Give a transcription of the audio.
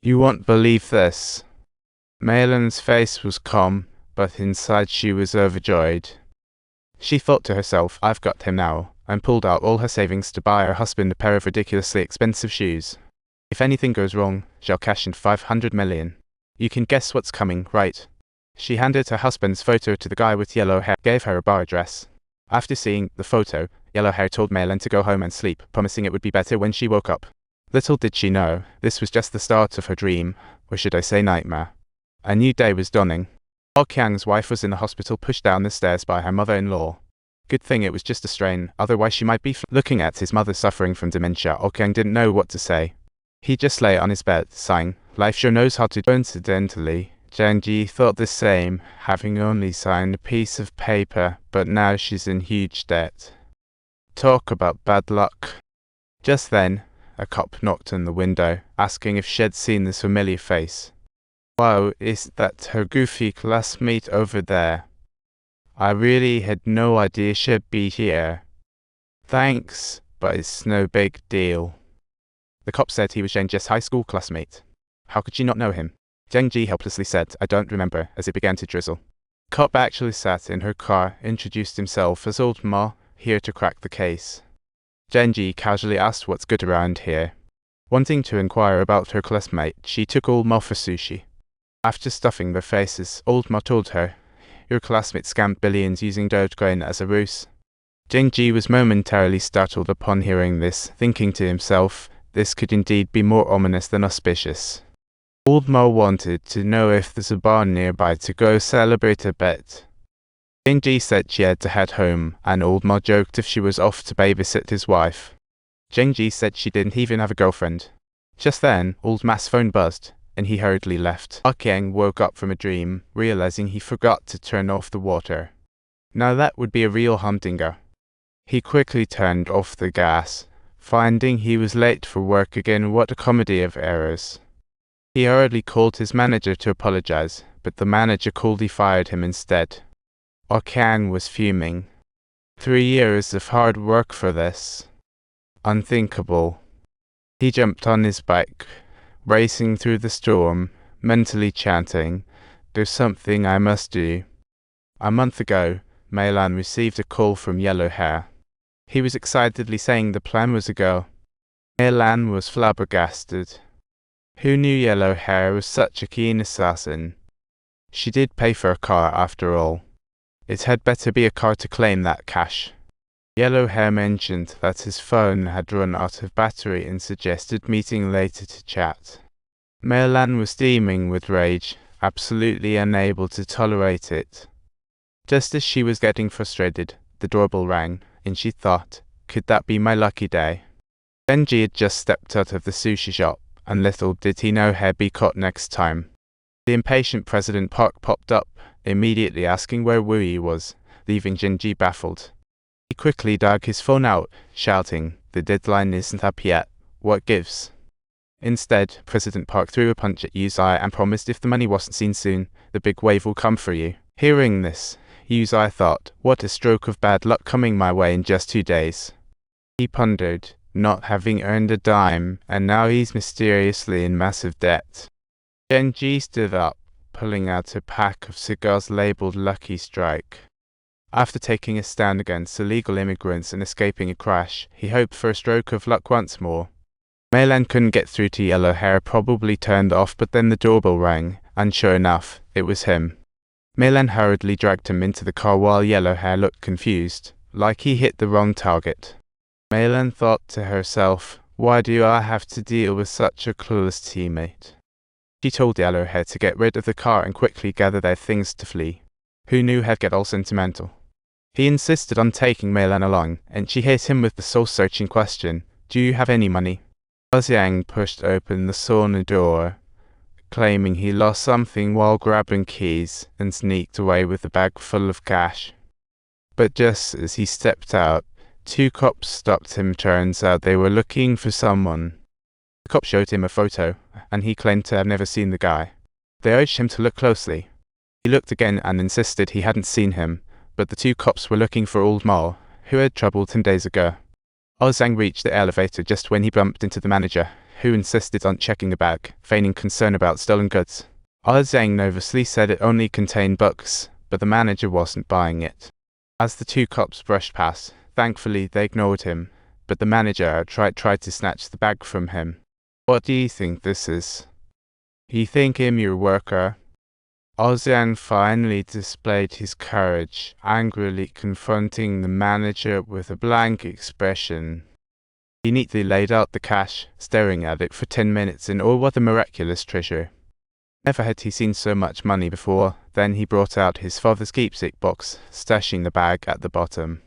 You won't believe this. Malin's face was calm, but inside she was overjoyed. She thought to herself, I've got him now, and pulled out all her savings to buy her husband a pair of ridiculously expensive shoes. If anything goes wrong, she'll cash in 500 million. You can guess what's coming, right? She handed her husband's photo to the guy with yellow hair, gave her a bar address. After seeing the photo, Yellow Hair told Malin to go home and sleep, promising it would be better when she woke up. Little did she know, this was just the start of her dream, or should I say nightmare. A new day was dawning. Oh Kyang's wife was in the hospital, pushed down the stairs by her mother-in-law. Good thing it was just a strain, otherwise she might be looking at his mother suffering from dementia. Oh Kyang didn't know what to say. He just lay on his bed, sighing. Life sure knows how to. Coincidentally, Jang-ji thought the same, having only signed a piece of paper, but now she's in huge debt. Talk about bad luck. Just then, a cop knocked on the window, asking if she'd seen this familiar face. Wow, is that her goofy classmate over there? I really had no idea she'd be here. Thanks, but it's no big deal. The cop said he was Jang-ji's high school classmate. How could she not know him? Jang-ji helplessly said, I don't remember, as it began to drizzle. Cop actually sat in her car, introduced himself as Old Ma, here to crack the case. Jang-ji casually asked what's good around here. Wanting to inquire about her classmate, she took Old Ma for sushi. After stuffing their faces, Old Ma told her, your classmate scammed billions using Dogecoin as a ruse. Jang-ji was momentarily startled upon hearing this, thinking to himself, this could indeed be more ominous than auspicious. Old Ma wanted to know if there's a bar nearby to go celebrate a bet. Jang-ji said she had to head home, and Old Ma joked if she was off to babysit his wife. Jang-ji said she didn't even have a girlfriend. Just then, Old Ma's phone buzzed, and he hurriedly left. Ah Kyang woke up from a dream, realizing he forgot to turn off the water. Now that would be a real humdinger. He quickly turned off the gas, finding he was late for work again. What a comedy of errors. He hurriedly called his manager to apologize, but the manager coldly fired him instead. Ah Kyang was fuming. 3 years of hard work for this. Unthinkable. He jumped on his bike, racing through the storm, mentally chanting, there's something I must do. A month ago, Mei-lan received a call from Yellow Hair. He was excitedly saying the plan was a go. Mei-lan was flabbergasted. Who knew Yellow Hair was such a keen assassin? She did pay for a car after all. It had better be a car to claim that cash. Yellow Hair mentioned that his phone had run out of battery and suggested meeting later to chat. Mei-lan was steaming with rage, absolutely unable to tolerate it. Just as she was getting frustrated, the doorbell rang, and she thought, could that be my lucky day? Benji had just stepped out of the sushi shop, and little did he know he'd be caught next time. The impatient President Park popped up, immediately asking where Wooey was, leaving Jinji baffled. He quickly dug his phone out, shouting, the deadline isn't up yet, what gives? Instead, President Park threw a punch at Yuzai and promised if the money wasn't seen soon, the big wave will come for you. Hearing this, Yuzai thought, what a stroke of bad luck coming my way in just 2 days. He pondered, not having earned a dime, and now he's mysteriously in massive debt. Genji stood up, pulling out a pack of cigars labeled Lucky Strike. After taking a stand against illegal immigrants and escaping a crash, he hoped for a stroke of luck once more. Mei-lan couldn't get through to Yellow Hair, probably turned off, but then the doorbell rang, and sure enough, it was him. Mei-lan hurriedly dragged him into the car while Yellow Hair looked confused, like he hit the wrong target. Mei-lan thought to herself, why do I have to deal with such a clueless teammate? She told Yellow Hair to get rid of the car and quickly gather their things to flee. Who knew he'd get all sentimental? He insisted on taking Mei-lan along, and she hit him with the soul-searching question, do you have any money? Xiang pushed open the sauna door, claiming he lost something while grabbing keys, and sneaked away with a bag full of cash. But just as he stepped out, 2 cops stopped him. Turns out they were looking for someone. The cop showed him a photo, and he claimed to have never seen the guy. They urged him to look closely. He looked again and insisted he hadn't seen him, but the 2 cops were looking for Old Ma, who had troubled him days ago. Xiang reached the elevator just when he bumped into the manager, who insisted on checking the bag, feigning concern about stolen goods. Zhang nervously said it only contained books, but the manager wasn't buying it. As the two cops brushed past, thankfully they ignored him, but the manager tried to snatch the bag from him. What do you think this is? You think I'm your worker? Zhang finally displayed his courage, angrily confronting the manager with a blank expression. He neatly laid out the cash, staring at it for 10 minutes in awe of the miraculous treasure. Never had he seen so much money before. Then he brought out his father's keepsake box, stashing the bag at the bottom.